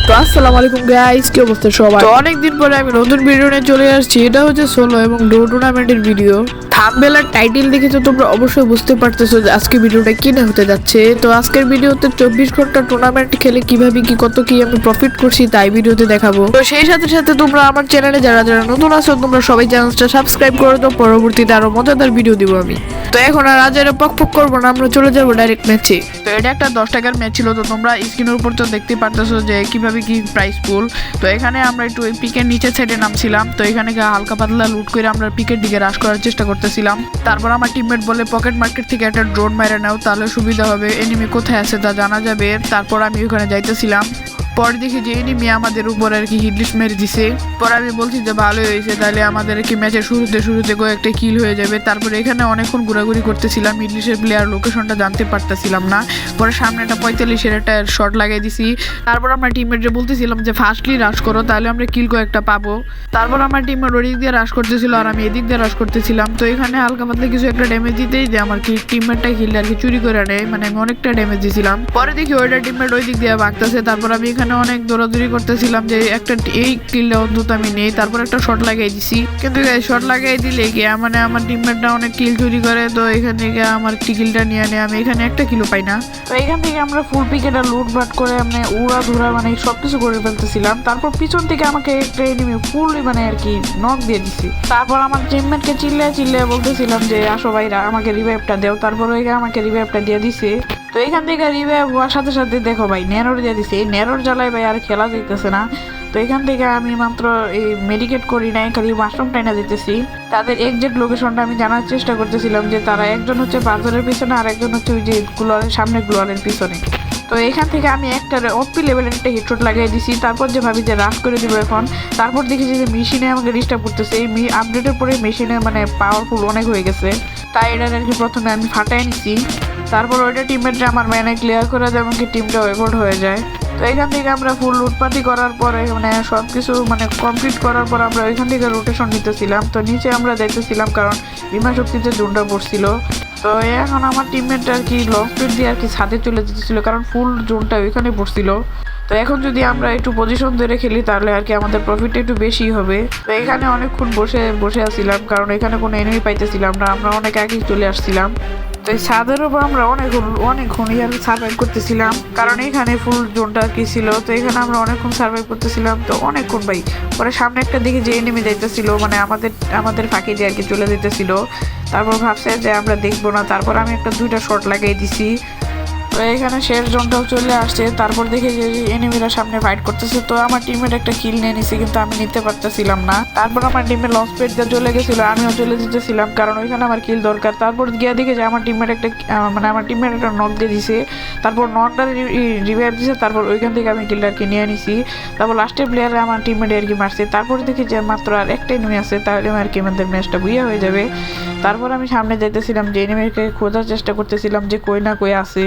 তো আসসালামু আলাইকুম গাইস, কি অবস্থা সবার? তো অনেকদিন পরে আমি নতুন ভিডিও নিয়ে চলে আসছি। এটা হচ্ছে সোলো এবং ডো টুর্নামেন্টের ভিডিও। থাম্বনেল আর টাইটেল দেখে তো তোমরা অবশ্যই বুঝতে পারতেছো যে আজকে ভিডিওটা কি না হতে যাচ্ছে। তো আজকের ভিডিওতে 24 ঘন্টা টুর্নামেন্ট খেলে কিভাবে কি কত কি আমি প্রফিট করছি তাই ভিডিওতে দেখাবো। তো সেই সাথে সাথে তোমরা আমার চ্যানেলে যারা যারা নতুন আছো তোমরা সবাই চ্যানেলটা সাবস্ক্রাইব করে দাও, পরবর্তীতে আরো মজাদার ভিডিও দিব আমি। তো এখন আর আজ এর পক করবো না, আমরা চলে যাবো ডাইরেক্ট ম্যাচে। তো এটা একটা 10 টাকার ম্যাচ ছিল। তো তোমরা স্ক্রিনের উপর তো দেখতে পারতেছো যে কিভাবে কি প্রাইস পুল। তো এখানে আমরা একটু ওই পিকের নিচের সাইডে নামছিলাম। তো এখানে হালকা পাতলা লুট করে আমরা পিকের দিকে রাশ করার চেষ্টা করতেছিলাম। তারপর আমার টিমমেট বলে পকেট মার্কেট থেকে একটা ড্রোন মেরে নাও, তাহলে সুবিধা হবে, এনিমি কোথায় আছে তা জানা যাবে। তারপর আমি ওখানে যাইতেছিলাম। পরে দেখি যে এনিমি আমাদের উপর আর কি হিটলিস্ট মেরে দিছে। পরে আমি বলছি যে ভালোই হয়েছে, তাহলে আমাদের কি ম্যাচের শুরুতে কয়েকটা কিল হয়ে যাবে। তারপরে এখানে অনেকক্ষণ ঘোরাঘুরি করতেছিলাম, হিটলিস্টের প্লেয়ার লোকেশনটা জানতে পারতেছিলাম না। পরে সামনে একটা 45-এর একটা শট লাগিয়ে দিছি। তারপর আমরা টিমমেটরে বলতেছিলাম যে ফার্স্টলি রাশ করো, তাহলে আমরা কিল কয়েকটা পাবো। তারপর আমার টিমমেট ওদিক দিয়ে রাশ করতেছিল আর আমি এদিক দিয়ে রাশ করতেছিলাম। তো এখানে হালকা পাতলা কিছু একটা ড্যামেজ দিতেই যে আমার কি টিমমেটটা কিলটা আর কি চুরি করে নেয়, মানে আমি অনেকটা ড্যামেজ দিয়েছিলাম। পরে দেখি ওইটা টিমমেট ওই দিক দিয়ে ভাগতেছে। তারপর আমি এখানে অনেক দৌড়াদৌড়ি করতেছিলাম যে একটা এই কিলটা অন্তত আমি নেই। তারপর একটা শট লাগাই দিছি, কিন্তু শট লাগাই দিলে গিয়া মানে আমার টিমমেটটা অনেক কিল চুরি করে। তো এখান থেকে আমার কিলটা নিয়ে আমি এখানে একটা কিলো পাই না। তো এখান থেকে আমরা ফুল পিকেটা লুটবাট করে মানে উড়া ধুরা মানে সবকিছু করে ফেলতেছিলাম। তারপর পিছন থেকে আমাকে একটা এনিমি ফুল মানে আর কি নক দিয়ে দিছি। তারপর আমার টিমমেটকে চিল্লায় বলতেছিলাম যে আসো ভাইরা আমাকে রিভাইভটা দেও। তারপর আমাকে রিভাইভটা দিয়ে দিছে। তো এখান থেকে রিভাইভ হওয়ার সাথে সাথে দেখো ভাই নেরোর দিয়ে দিছে। এই নেরোর জ্বালায় ভাই আর খেলা যাইতেছে না। তো এখান থেকে আমি মাত্র এই মেডিকেট করি নাই, খালি মাশরুম টাইনা দিতেছি। তাদের এক্সাক্ট লোকেশনটা আমি জানার চেষ্টা করতেছিলাম যে তারা একজন হচ্ছে পাথরের পিছনে আর একজন হচ্ছে ওই যে গ্লোয়ারের সামনে গ্লোয়ারের পিছনে। তো এখান থেকে আমি একটা ওপি লেভেলের একটা হিটশট লাগিয়ে দিছি। তারপর যে ভাবি যে রাশ করে দিব এখন। তারপর দেখেছি যে মেশিনে আমাকে ডিস্টার্ব করতেছে। এই আপডেটের পরে মেশিনে মানে পাওয়ারফুল অনেক হয়ে গেছে, তাই এটা আর কি প্রথমে আমি ফাটাই নিছি। তারপর ওইটা টিমমেটরা আমার ম্যানে ক্লিয়ার করে দেয়, এমনকি টিমটা ওয়েভোল্ড হয়ে যায়। তো এখান থেকে আমরা ফুল লুটপাটি করার পরে মানে সব কিছু মানে কমপ্লিট করার পর আমরা ওইখান থেকে রোটেশন নিতেছিলাম। তো নিচে আমরা দেখতেছিলাম কারণ বিমা শক্তিতে জোনটা পড়ছিল। তো এখন আমার টিমমেট আর কি লং স্পিড দিয়ে আর কি ছাদে চলে যেতেছিল, কারণ ফুল জোনটা ওইখানে পড়ছিল। তো এখন যদি আমরা একটু পজিশন ধরে খেলি তাহলে আর কি আমাদের প্রফিটটা একটু বেশি হবে। তো এখানে অনেকক্ষণ বসে আসছিলাম, কারণ এখানে কোনো এনিমি পাইতেছিলাম না, আমরা অনেক আগেই চলে আসছিলাম। তো এই ছাদের উপর আমরা অনেকক্ষণ সার্ভাইভ করতেছিলাম, কারণ এখানে ফুল জোনটা কি ছিল। তো এখানে আমরা অনেকক্ষণ সার্ভাইভ করতেছিলাম। তো অনেকক্ষণ ভাই পরে সামনে একটা দিকে যে এনিমি যাইতেছিল মানে আমাদের ফাঁকি দিয়ে আর কি চলে যেতেছিল। তারপর ভাবছে যে আমরা দেখবো না। তারপর আমি একটা 2টা শট লাগিয়ে দিছি। তো এখানে শেষ জোনটাও চলে আসছে। তারপর দেখে যে এনিমিরা সামনে ফাইট করতেছে। তো আমার টিমের একটা কিল নিয়ে নিছে, কিন্তু আমি নিতে পারতেছিলাম না। তারপর আমার টিমের লঞ্চ প্যাড দিয়ে চলে গেছিল, আমিও চলে যেতেছিলাম কারণ ওইখানে আমার কিল দরকার। তারপর গিয়ে দেখে যে আমার টিমের একটা নক দিয়ে দিছে। তারপর নকটা রিভাইভ দিছে। তারপর ওইখান থেকে আমি কিলটা আর কি নিয়ে নিছি। তারপর লাস্টের প্লেয়ারে আমার টিমমেট আর কি মারছে। তারপর দেখি যে মাত্র আর একটা এনিমি আছে, তাহলে আর কি আমাদের ম্যাচটা বুইয়া হয়ে যাবে। তারপর আমি সামনে যাইতেছিলাম যে এনিমিকে খোঁজার চেষ্টা করতেছিলাম যে কই না কই আছে।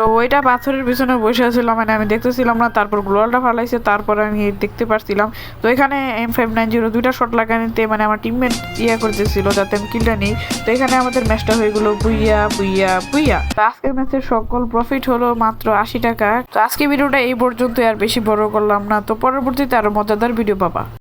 তো ওইটা পাথরের পিছনে বসে আছিল, মানে আমি দেখতেছিলাম না। তারপর গ্লোয়ালটা ফালাইছে, তারপর আমি দেখতে পারছিলাম। তো এখানে M590 2টা শট লাগানিতে মানে আমার টিমমেট করতেছিল যাতে আমি কিলটা নিই। তো এখানে আমাদের ম্যাচটা হয়ে গেলো বুইয়া। তো আজকের ম্যাচের সকল প্রফিট হলো মাত্র 80 টাকা। তো আজকে ভিডিওটা এই পর্যন্ত, আর বেশি বড় করলাম না। তো পরবর্তীতে আরো মজাদার ভিডিও পাবা।